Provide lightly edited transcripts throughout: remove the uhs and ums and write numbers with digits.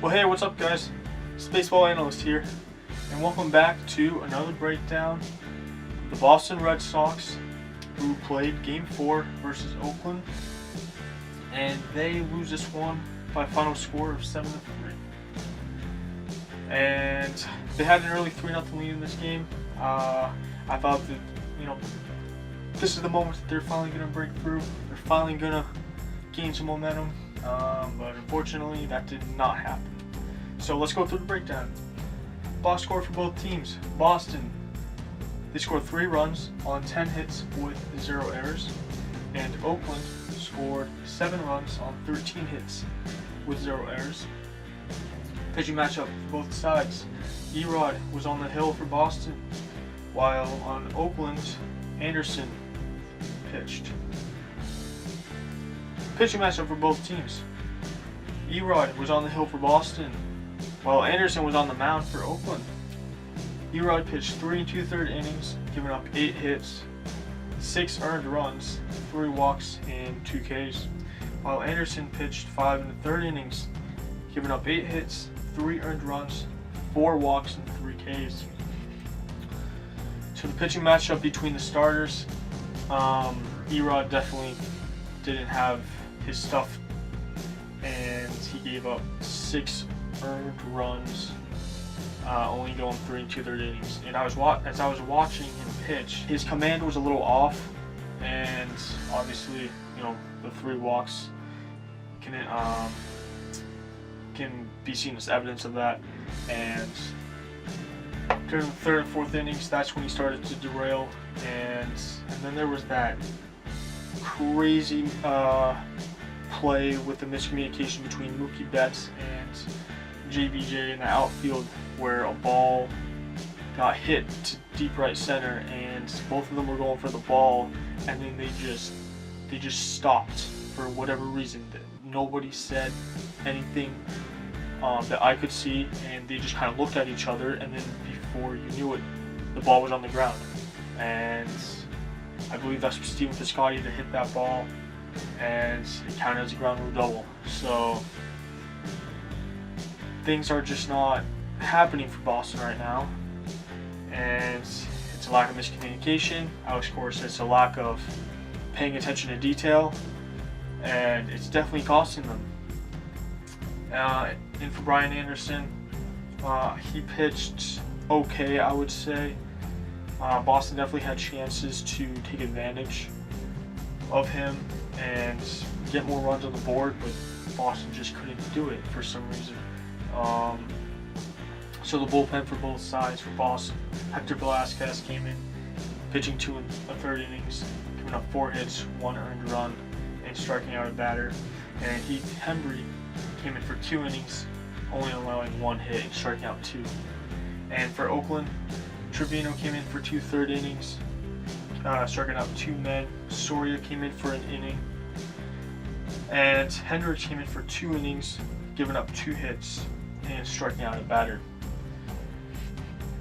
Well, hey, what's up, guys? It's Baseball Analyst here, and welcome back to another breakdown of the Boston Red Sox, who played Game 4 versus Oakland, and they lose this one by a final score of 7-3. And they had an early 3-0 lead in this game. I thought that, this is the moment that they're finally going to break through. They're finally going to gain some momentum, but unfortunately that did not happen. So let's go through the breakdown. Box score for both teams. Boston, they scored 3 runs on 10 hits with 0 errors, and Oakland scored 7 runs on 13 hits with 0 errors. Pitching matchup for both sides. Erod was on the hill for Boston, while on Oakland, Anderson pitched. Pitching matchup for both teams. Erod was on the hill for Boston, while Anderson was on the mound for Oakland. Erod pitched 3 2/3 innings, giving up 8 hits, 6 earned runs, 3 walks, and 2 Ks, while Anderson pitched 5 1/3 innings, giving up 8 hits, 3 earned runs, 4 walks, and 3 Ks. So the pitching matchup between the starters, Erod definitely didn't have his stuff, and he gave up 6 earned runs, only going 3 2/3 innings. And as I was watching him pitch, his command was a little off, and obviously, the 3 walks can be seen as evidence of that. And during the 3rd and 4th innings, that's when he started to derail, and then there was that crazy play with the miscommunication between Mookie Betts and JBJ in the outfield, where a ball got hit to deep right center, and both of them were going for the ball, and then they just stopped for whatever reason. Nobody said anything that I could see, and they just kind of looked at each other, and then before you knew it, the ball was on the ground. And I believe that's Stephen Piscotty that hit that ball, and it counted as a ground rule double. So things are just not happening for Boston right now, and it's a lack of miscommunication. Alex Cora says it's a lack of paying attention to detail, and it's definitely costing them. And for Brian Anderson, he pitched okay, I would say. Boston definitely had chances to take advantage of him and get more runs on the board, but Boston just couldn't do it for some reason. So the bullpen for both sides for Boston, Hector Velasquez came in, pitching 2 1/3 innings, giving up 4 hits, 1 earned run, and striking out a batter. And Heath Hembry came in for 2 innings, only allowing 1 hit and striking out 2. And for Oakland, Trevino came in for 2/3 innings, striking out 2 men. Soria came in for an inning, and Hendricks came in for 2 innings, giving up 2 hits and striking out a batter.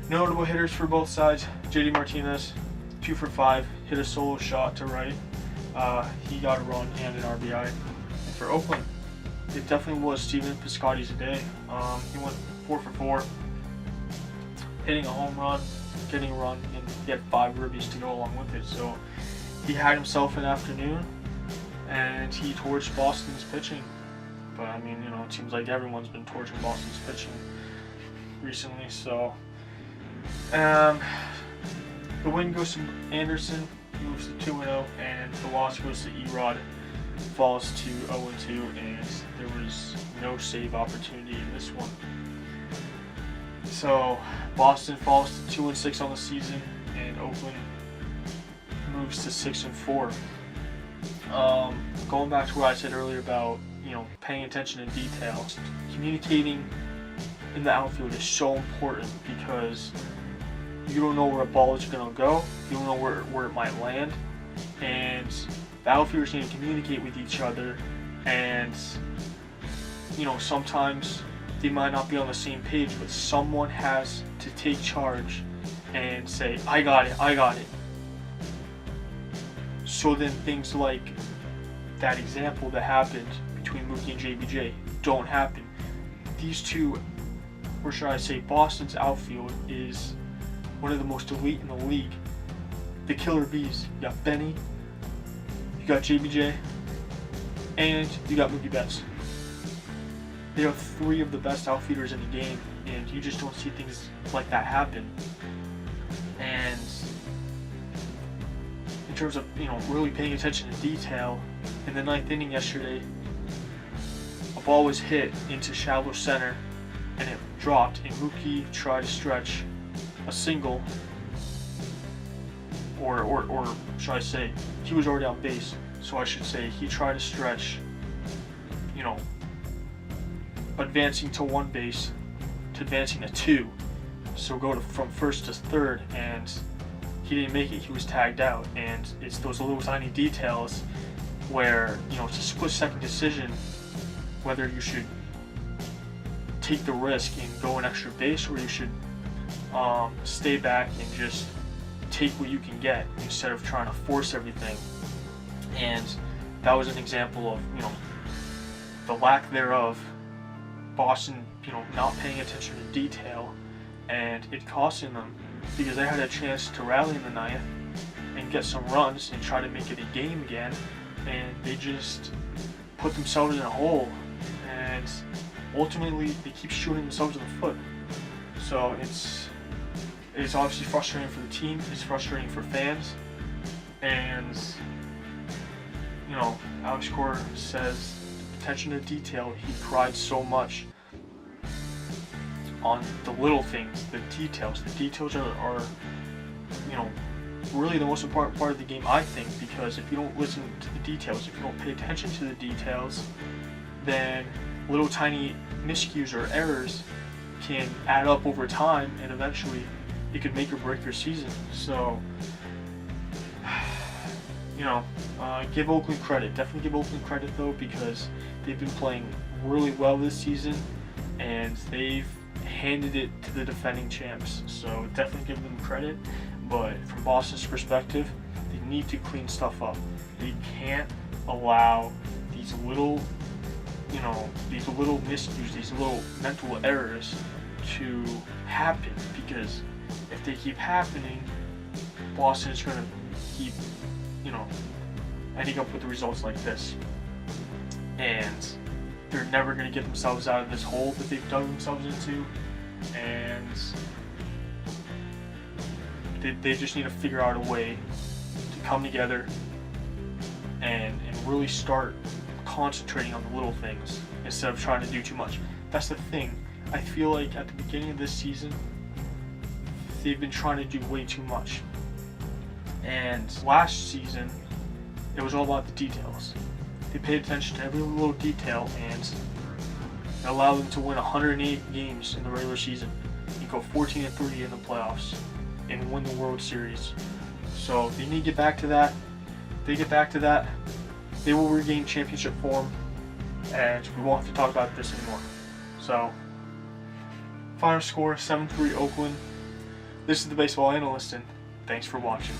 Notable hitters for both sides: JD Martinez, 2 for 5, hit a solo shot to right. He got a run and an RBI. And for Oakland, it definitely was Stephen Piscotty's day. He went 4 for 4, hitting a home run, getting a run, and he had 5 ribbies to go along with it. So he had himself an afternoon, and he torched Boston's pitching. But I mean, it seems like everyone's been torching Boston's pitching recently. So the win goes to Anderson, moves to 2-0, and the loss goes to Erod, falls to 0-2, and there was no save opportunity in this one. So Boston falls to 2-6 on the season, and Oakland moves to 6-4. Going back to what I said earlier about paying attention to detail, communicating in the outfield is so important, because you don't know where a ball is going to go, you don't know where it might land, and the outfielders need to communicate with each other, and sometimes they might not be on the same page, but someone has to take charge and say, I got it. So then things like that example that happened between Mookie and JBJ don't happen. these two, or should I say Boston's outfield, is one of the most elite in the league. The killer bees. You got Benny, you got JBJ, and you got Mookie Betts. They are three of the best outfielders in the game, and you just don't see things like that happen. And in terms of, really paying attention to detail, in the 9th inning yesterday, a ball was hit into shallow center and it dropped, and Mookie tried to stretch a single, or should I say, he was already on base, so I should say he tried to stretch, advancing to one base to advancing to two, so go from first to third, and he didn't make it. He was tagged out. And it's those little tiny details where, it's a split-second decision whether you should take the risk and go an extra base, or you should stay back and just take what you can get instead of trying to force everything. And that was an example of, the lack thereof. Boston, not paying attention to detail, and it costing them, because they had a chance to rally in the 9th and get some runs and try to make it a game again, and they just put themselves in a hole, and ultimately they keep shooting themselves in the foot. So it's obviously frustrating for the team, it's frustrating for fans, and Alex Cora says attention to detail. He cried so much on the little things, the details. The details are really the most important part of the game, I think, because if you don't listen to the details, if you don't pay attention to the details, then little tiny miscues or errors can add up over time, and eventually it could make or break your season. So, give Oakland credit. Definitely give Oakland credit, though, because they've been playing really well this season, and they've handed it to the defending champs. So definitely give them credit. But from Boston's perspective, they need to clean stuff up. They can't allow these little miscues, these little mental errors to happen, because if they keep happening, Boston is going to keep, ending up with the results like this. And they're never going to get themselves out of this hole that they've dug themselves into. And they just need to figure out a way to come together and really start concentrating on the little things instead of trying to do too much. That's the thing. I feel like at the beginning of this season, they've been trying to do way too much. And last season, it was all about the details. They paid attention to every little detail, and it allowed them to win 108 games in the regular season and go 14-3 in the playoffs and win the World Series. So they need to get back to that. If they get back to that, they will regain championship form, and we won't have to talk about this anymore. So, final score 7-3 Oakland. This is the Baseball Analyst, and thanks for watching.